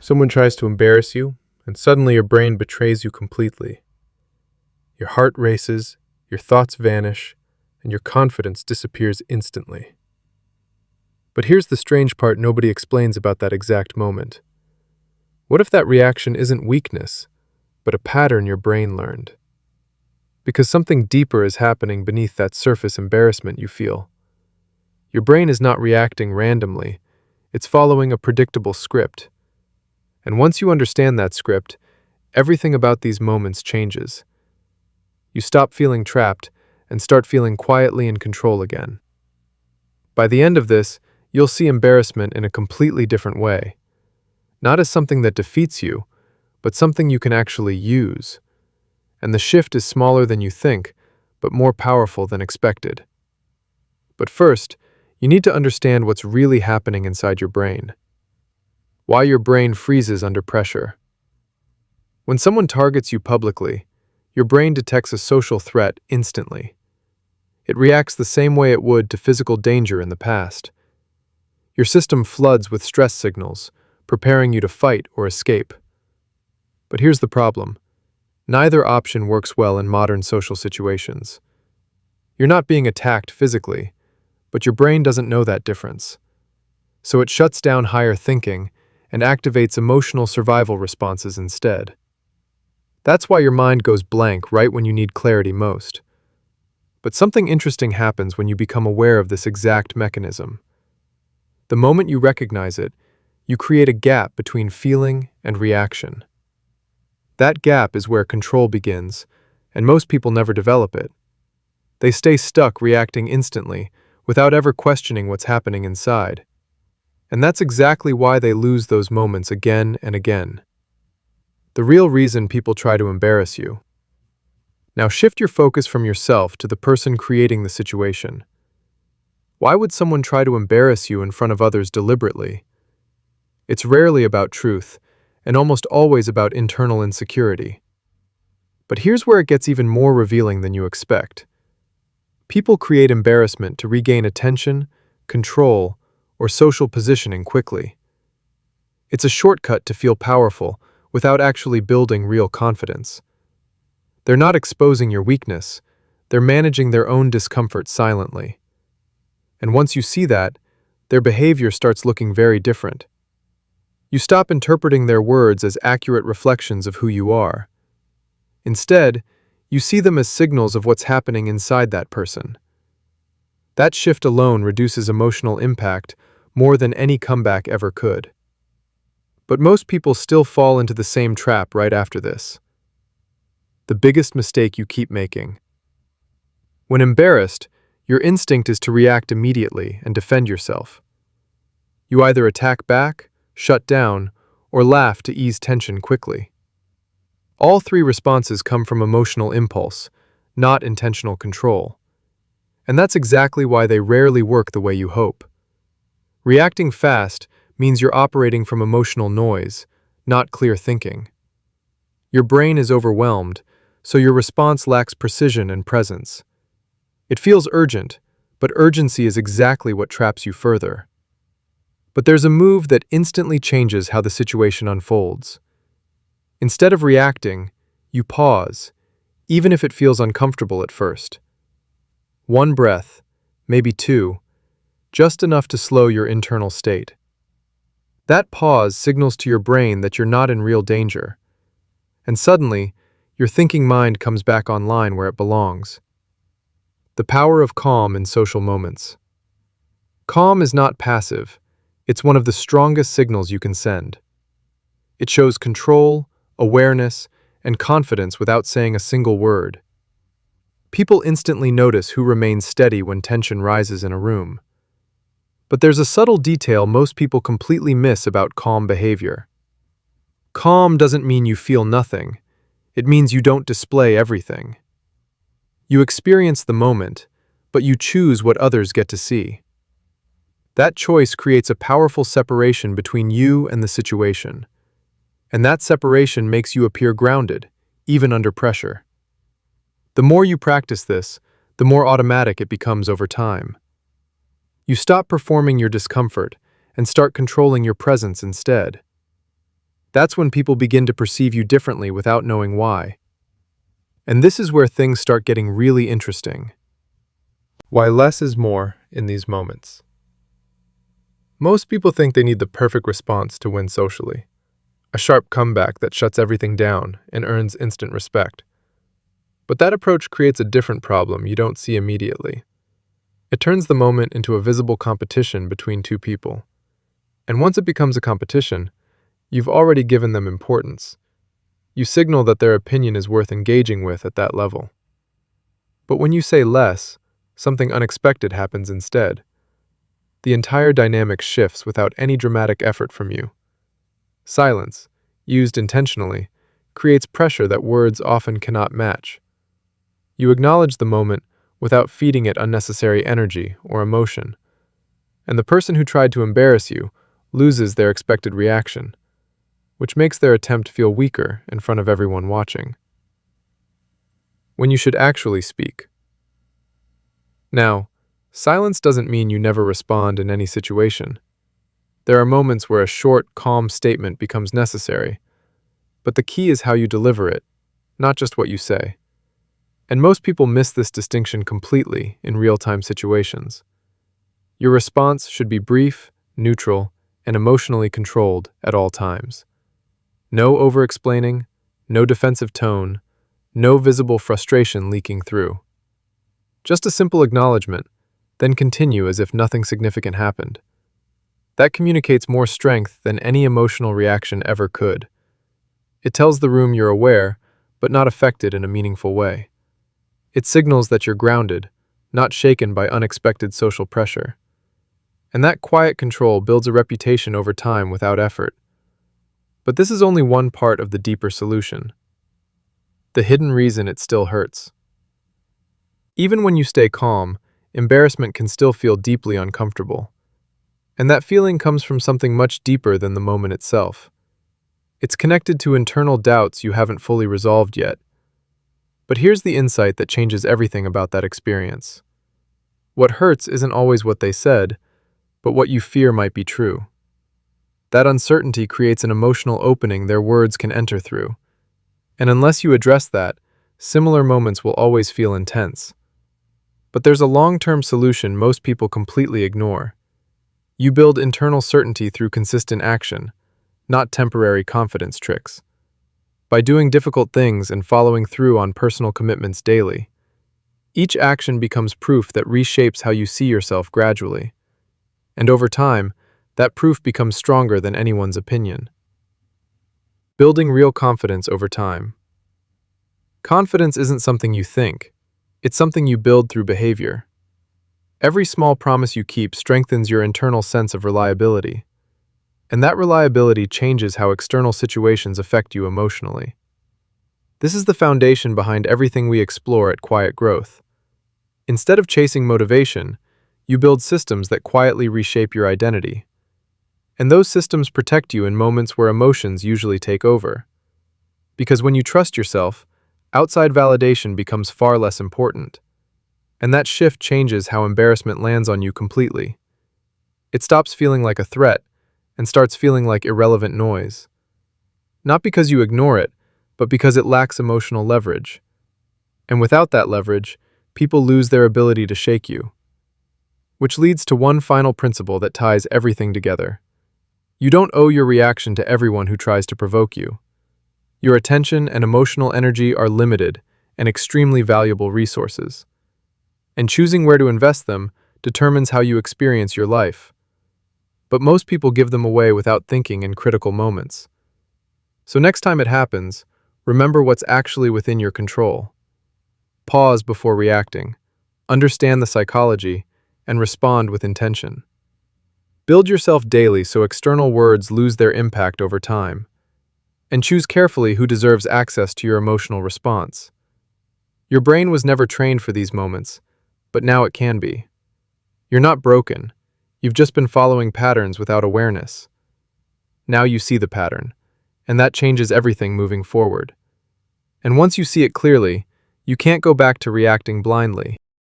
Someone tries to embarrass you, and suddenly your brain betrays you completely. Your heart races, your thoughts vanish, and your confidence disappears instantly. But here's the strange part nobody explains about that exact moment. What if that reaction isn't weakness, but a pattern your brain learned? Because something deeper is happening beneath that surface embarrassment you feel. Your brain is not reacting randomly, it's following a predictable script. And once you understand that script, everything about these moments changes. You stop feeling trapped and start feeling quietly in control again. By the end of this, you'll see embarrassment in a completely different way. Not as something that defeats you, but something you can actually use. And the shift is smaller than you think, but more powerful than expected. But first, you need to understand what's really happening inside your brain. Why your brain freezes under pressure. When someone targets you publicly, your brain detects a social threat instantly. It reacts the same way it would to physical danger in the past. Your system floods with stress signals, preparing you to fight or escape. But here's the problem. Neither option works well in modern social situations. You're not being attacked physically, but your brain doesn't know that difference. So it shuts down higher thinking and activates emotional survival responses instead. That's why your mind goes blank right when you need clarity most. But something interesting happens when you become aware of this exact mechanism. The moment you recognize it, you create a gap between feeling and reaction. That gap is where control begins, and most people never develop it. They stay stuck reacting instantly, without ever questioning what's happening inside. And that's exactly why they lose those moments again and again. The real reason people try to embarrass you. Now shift your focus from yourself to the person creating the situation. Why would someone try to embarrass you in front of others deliberately? It's rarely about truth, and almost always about internal insecurity. But here's where it gets even more revealing than you expect. People create embarrassment to regain attention, control, or social positioning quickly. It's a shortcut to feel powerful without actually building real confidence. They're not exposing your weakness, they're managing their own discomfort silently. And once you see that, their behavior starts looking very different. You stop interpreting their words as accurate reflections of who you are. Instead, you see them as signals of what's happening inside that person. That shift alone reduces emotional impact more than any comeback ever could. But most people still fall into the same trap right after this. The biggest mistake you keep making. When embarrassed, your instinct is to react immediately and defend yourself. You either attack back, shut down, or laugh to ease tension quickly. All three responses come from emotional impulse, not intentional control. And that's exactly why they rarely work the way you hope. Reacting fast means you're operating from emotional noise, not clear thinking. Your brain is overwhelmed, so your response lacks precision and presence. It feels urgent, but urgency is exactly what traps you further. But there's a move that instantly changes how the situation unfolds. Instead of reacting, you pause, even if it feels uncomfortable at first. One breath, maybe two, just enough to slow your internal state. That pause signals to your brain that you're not in real danger. And suddenly, your thinking mind comes back online where it belongs. The power of calm in social moments. Calm is not passive. It's one of the strongest signals you can send. It shows control, awareness, and confidence without saying a single word. People instantly notice who remains steady when tension rises in a room. But there's a subtle detail most people completely miss about calm behavior. Calm doesn't mean you feel nothing. It means you don't display everything. You experience the moment, but you choose what others get to see. That choice creates a powerful separation between you and the situation. And that separation makes you appear grounded, even under pressure. The more you practice this, the more automatic it becomes over time. You stop performing your discomfort and start controlling your presence instead. That's when people begin to perceive you differently without knowing why. And this is where things start getting really interesting. Why less is more in these moments. Most people think they need the perfect response to win socially. A sharp comeback that shuts everything down and earns instant respect. But that approach creates a different problem you don't see immediately. It turns the moment into a visible competition between two people. And once it becomes a competition, you've already given them importance. You signal that their opinion is worth engaging with at that level. But when you say less, something unexpected happens instead. The entire dynamic shifts without any dramatic effort from you. Silence, used intentionally, creates pressure that words often cannot match. You acknowledge the moment without feeding it unnecessary energy or emotion. And the person who tried to embarrass you loses their expected reaction, which makes their attempt feel weaker in front of everyone watching. When you should actually speak. Now, silence doesn't mean you never respond in any situation. There are moments where a short, calm statement becomes necessary, but the key is how you deliver it, not just what you say. And most people miss this distinction completely in real-time situations. Your response should be brief, neutral, and emotionally controlled at all times. No over-explaining, no defensive tone, no visible frustration leaking through. Just a simple acknowledgement, then continue as if nothing significant happened. That communicates more strength than any emotional reaction ever could. It tells the room you're aware, but not affected in a meaningful way. It signals that you're grounded, not shaken by unexpected social pressure. And that quiet control builds a reputation over time without effort. But this is only one part of the deeper solution. The hidden reason it still hurts. Even when you stay calm, embarrassment can still feel deeply uncomfortable. And that feeling comes from something much deeper than the moment itself. It's connected to internal doubts you haven't fully resolved yet. But here's the insight that changes everything about that experience. What hurts isn't always what they said, but what you fear might be true. That uncertainty creates an emotional opening their words can enter through. And unless you address that, similar moments will always feel intense. But there's a long-term solution most people completely ignore. You build internal certainty through consistent action, not temporary confidence tricks. By doing difficult things and following through on personal commitments daily, each action becomes proof that reshapes how you see yourself gradually. And over time, that proof becomes stronger than anyone's opinion. Building real confidence over time. Confidence isn't something you think, it's something you build through behavior. Every small promise you keep strengthens your internal sense of reliability. And that reliability changes how external situations affect you emotionally. This is the foundation behind everything we explore at Quiet Growth. Instead of chasing motivation, you build systems that quietly reshape your identity. And those systems protect you in moments where emotions usually take over. Because when you trust yourself, outside validation becomes far less important. And that shift changes how embarrassment lands on you completely. It stops feeling like a threat and starts feeling like irrelevant noise. Not because you ignore it, but because it lacks emotional leverage. And without that leverage, people lose their ability to shake you. Which leads to one final principle that ties everything together. You don't owe your reaction to everyone who tries to provoke you. Your attention and emotional energy are limited and extremely valuable resources. And choosing where to invest them determines how you experience your life. But most people give them away without thinking in critical moments. So next time it happens, remember what's actually within your control. Pause before reacting, understand the psychology, and respond with intention. Build yourself daily so external words lose their impact over time. And choose carefully who deserves access to your emotional response. Your brain was never trained for these moments, but now it can be. You're not broken. You've just been following patterns without awareness. Now you see the pattern, and that changes everything moving forward. And once you see it clearly, you can't go back to reacting blindly.